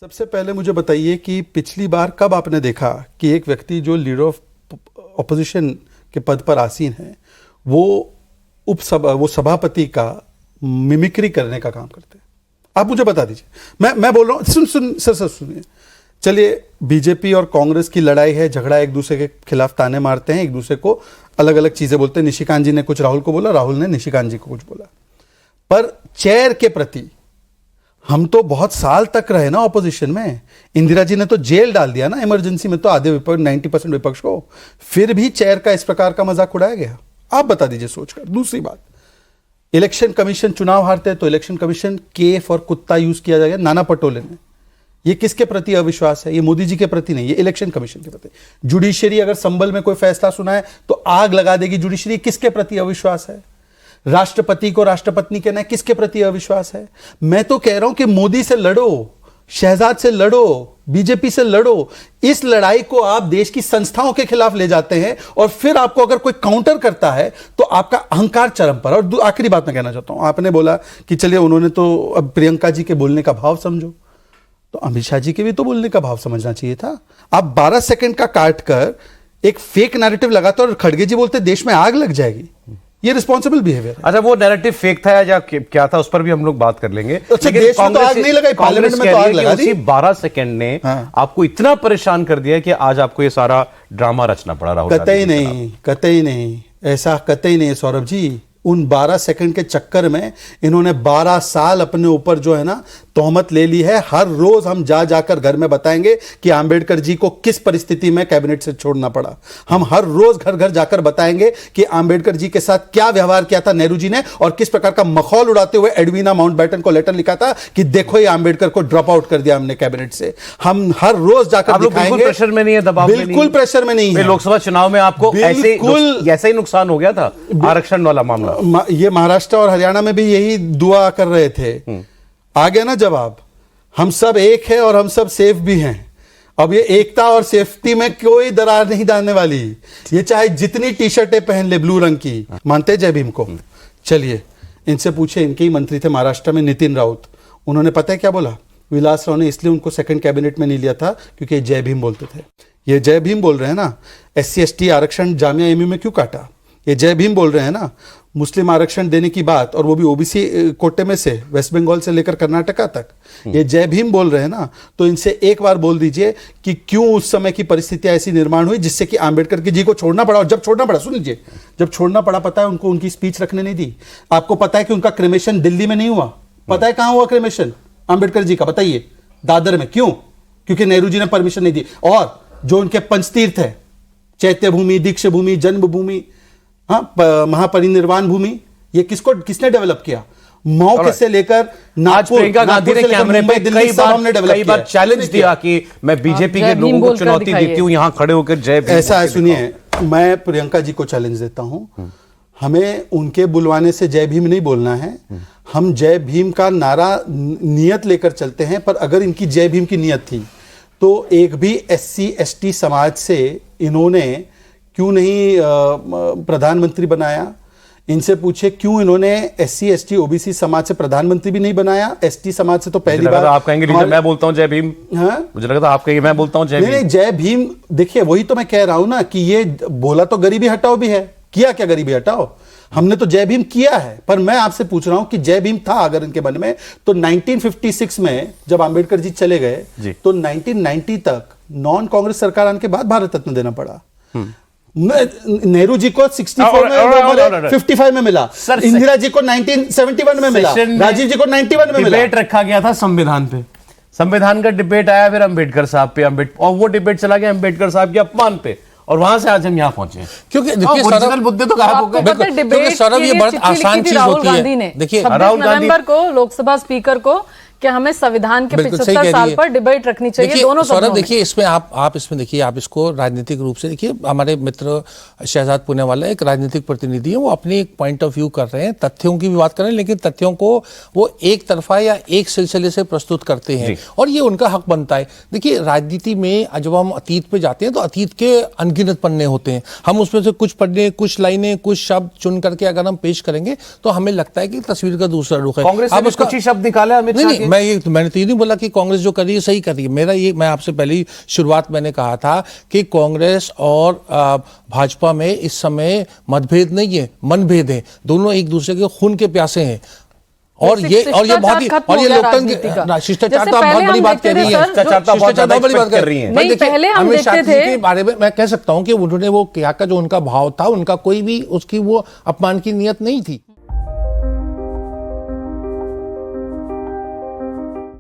सबसे पहले मुझे बताइए कि पिछली बार कब आपने देखा कि एक व्यक्ति जो लीडर ऑफ ऑपोजिशन के पद पर आसीन है वो सभापति का मिमिक्री करने का काम करते हैं? आप मुझे बता दीजिए। मैं बोल रहा हूँ, सर सुनिए। चलिए, बीजेपी और कांग्रेस की लड़ाई है, झगड़ा, एक दूसरे के खिलाफ ताने मारते हैं, एक दूसरे को अलग अलग चीजें बोलते हैं। निशिकांत जी ने कुछ राहुल को बोला, राहुल ने निशिकांत जी को कुछ बोला। पर चेयर के प्रति हम तो बहुत साल तक रहे ना ऑपोजिशन में। इंदिरा जी ने तो जेल डाल दिया ना इमरजेंसी में, तो आधे विपक्ष 90% विपक्ष को, फिर भी चेयर का इस प्रकार का मजाक उड़ाया गया। आप बता दीजिए सोचकर। दूसरी बात, इलेक्शन कमीशन चुनाव हारते हैं तो इलेक्शन कमीशन केफ और कुत्ता यूज किया जाएगा। नाना पटोले ने, ये किसके प्रति अविश्वास है? ये मोदी जी के प्रति नहीं, ये इलेक्शन कमीशन के प्रति। जुडिशरी अगर संभल में कोई फैसला सुनाए तो आग लगा देगी जुडिशरी, किसके प्रति अविश्वास है? राष्ट्रपति को राष्ट्रपत्नी कहना है, किसके प्रति अविश्वास है? मैं तो कह रहा हूं कि मोदी से लड़ो, शहजाद से लड़ो, बीजेपी से लड़ो। इस लड़ाई को आप देश की संस्थाओं के खिलाफ ले जाते हैं और फिर आपको अगर कोई काउंटर करता है तो आपका अहंकार चरम पर। और आखिरी बात मैं कहना चाहता हूं, आपने बोला कि चलिए उन्होंने तो अब प्रियंका जी के बोलने का भाव समझो, तो अमित शाह जी के भी तो बोलने का भाव समझना चाहिए था। आप 12 सेकंड का काट कर एक फेक नैरेटिव लगाते और खड़गे जी बोलते देश में आग लग जाएगी। ये रिस्पॉन्सिबल बिहेवियर है। अच्छा, वो नैरेटिव फेक था या क्या था, उस पर भी हम लोग बात कर लेंगे। अच्छा, देश में तो आग नहीं लगाई, पार्लियामेंट में तो आग लगा दी। 12 सेकंड ने आपको इतना परेशान कर दिया कि आज आपको ये सारा ड्रामा रचना पड़ा। राहुल कतई नहीं, ऐसा कतई नहीं है सौरभ जी। उन 12 सेकंड के चक्कर में इन्होंने 12 साल अपने ऊपर जो है ना तोहमत ले ली है। हर रोज हम जाकर घर में बताएंगे कि आंबेडकर जी को किस परिस्थिति में कैबिनेट से छोड़ना पड़ा। हम हर रोज घर जाकर बताएंगे कि आंबेडकर जी के साथ क्या व्यवहार किया था नेहरू जी ने और किस प्रकार का मखौल उड़ाते हुए एडवीना माउंटबेटन को लेटर लिखा था कि देखो ये आंबेडकर को ड्रॉप आउट कर दिया हमने कैबिनेट से। हम हर रोज जाकर दिखाएंगे। प्रेशर में नहीं है, दबाव में नहीं, बिल्कुल प्रेशर में नहीं है। लोकसभा चुनाव में आपको ऐसे ही नुकसान हो गया था आरक्षण वाला मामला। ये महाराष्ट्र और हरियाणा में भी यही दुआ कर रहे थे। आ गया ना जवाब। हम सब एक है और हम सब सेफ भी हैं। अब ये एकता और सेफ्टी में कोई दरार नहीं डालने वाली। ये चाहे जितनी टी शर्टें पहन ले ब्लू रंग की। मानते जय भीम को? चलिए इनसे पूछे, इनके ही मंत्री थे महाराष्ट्र में नितिन राउत। उन्होंने पता है क्या बोला? विलास राव ने इसलिए उनको सेकंड कैबिनेट में नहीं लिया था क्योंकि जय भीम बोलते थे। ये जय भीम बोल रहे हैं ना। SC/ST आरक्षण जामिया एमयू में क्यों काटा? ये जय भीम बोल रहे हैं ना। मुस्लिम आरक्षण देने की बात, और वो भी ओबीसी कोटे में से, वेस्ट बंगाल से लेकर कर्नाटका तक, ये जय भीम बोल रहे हैं ना। तो इनसे एक बार बोल दीजिए कि क्यों उस समय की परिस्थितियां ऐसी निर्माण हुई जिससे कि आंबेडकर जी को छोड़ना पड़ा। और जब छोड़ना पड़ा, सुन लीजिए, जब छोड़ना पड़ा, पता है उनको उनकी स्पीच रखने नहीं दी। आपको पता है कि उनका क्रेमेशन दिल्ली में नहीं हुआ? पता है कहां हुआ क्रेमेशन आंबेडकर जी का? बताइए। दादर में। क्यों? क्योंकि नेहरू जी ने परमिशन नहीं दी। और जो उनके पंचतीर्थ है, चैत्य भूमि, दीक्ष भूमि, जन्मभूमि, महापरिनिर्वाण भूमि, ये किसने डेवलप किया? मऊ से लेकर नागपुर, प्रियंका गांधी ने कैमरे पे कई बार चैलेंज दिया कि मैं बीजेपी के लोगों को चुनौती देती हूं, यहां खड़े होकर जय भीम। ऐसा है, सुनिए, मैं प्रियंका जी को चैलेंज देता हूं। हमें उनके बुलवाने से जय भीम नहीं बोलना है। हम जय भीम का नारा नियत लेकर चलते हैं। पर अगर इनकी जय भीम की नियत थी तो एक भी SC/ST समाज से इन्होंने क्यों नहीं प्रधानमंत्री बनाया? इनसे पूछे क्यों इन्होंने SC/ST OBC समाज से प्रधानमंत्री भी नहीं बनाया? ST समाज से तो पहली बार। आप कहेंगे मैं बोलता हूं जय भीम। हाँ? मुझे लगा था आप कहेंगे मैं बोलता हूं जय भीम। नहीं, जय भीम। देखिए, वही तो मैं कह रहा हूं ना कि ये बोला तो गरीबी हटाओ भी है। किया क्या गरीबी हटाओ? हमने तो जय भीम किया है। पर मैं आपसे पूछ रहा हूं कि जय भीम था अगर इनके मन में, तो 1956 में जब आंबेडकर जी चले गए तो 1990 तक नॉन कांग्रेस सरकार आने के बाद भारत रत्न देना पड़ा। नेहरू जी को 64 में 55 में मिला, इंदिरा जी को 1971 में मिला, राजीव जी को 91 में मिला। डिबेट रखा गया था संविधान पे, संविधान का डिबेट आया फिर अंबेडकर साहब पे, और वो डिबेट चला गया अंबेडकर साहब के अपमान पे, और वहां से आज हम यहाँ पहुंचे। क्योंकि देखिए मुद्दे तो कहा सौरभ, ये बहुत आसान चीज होती है। देखिए, राहुल गांधी को लोकसभा स्पीकर को कि हमें संविधान के 75 साल पर डिबेट रखनी चाहिए दोनों सौरभ। देखिए, इसमें आप इसमें देखिए, आप इसको राजनीतिक रूप से देखिए। हमारे मित्र शहजाद पुणेवाला एक राजनीतिक प्रतिनिधि है, वो अपनी एक पॉइंट ऑफ व्यू कर रहे हैं, तथ्यों की भी बात कर रहे हैं, लेकिन तथ्यों को वो एक तरफा या एक सिलसिले से प्रस्तुत करते हैं और ये उनका हक बनता है। देखिए, राजनीति में जब हम अतीत पे जाते हैं तो अतीत के अनगिनत पन्ने होते हैं। हम उसमें से कुछ पन्ने, कुछ लाइनें, कुछ शब्द चुन करके अगर हम पेश करेंगे तो हमें लगता है कि तस्वीर का दूसरा रुख है। कांग्रेस ने कुछ ही शब्द निकाला अमित शाह मैंने तो ये नहीं बोला कि कांग्रेस जो कर रही है सही कर रही है। मेरा ये, मैं आपसे पहले ही शुरुआत मैंने कहा था कि कांग्रेस और भाजपा में इस समय मतभेद नहीं है, मनभेद है। दोनों एक दूसरे के खून के प्यासे हैं। और ये बहुत ही, और ये लोकतंत्र, शिष्टाचार तो आप बहुत बड़ी बात कह रही है, शिष्टाचार बहुत बड़ी बात कर रही है। नहीं, पहले हम अमित देखते शाह जी थे के बारे में मैं कह सकता हूं कि उन्होंने वो क्या का जो उनका भाव था, उनका कोई भी उसकी वो अपमान की नियत नहीं थी।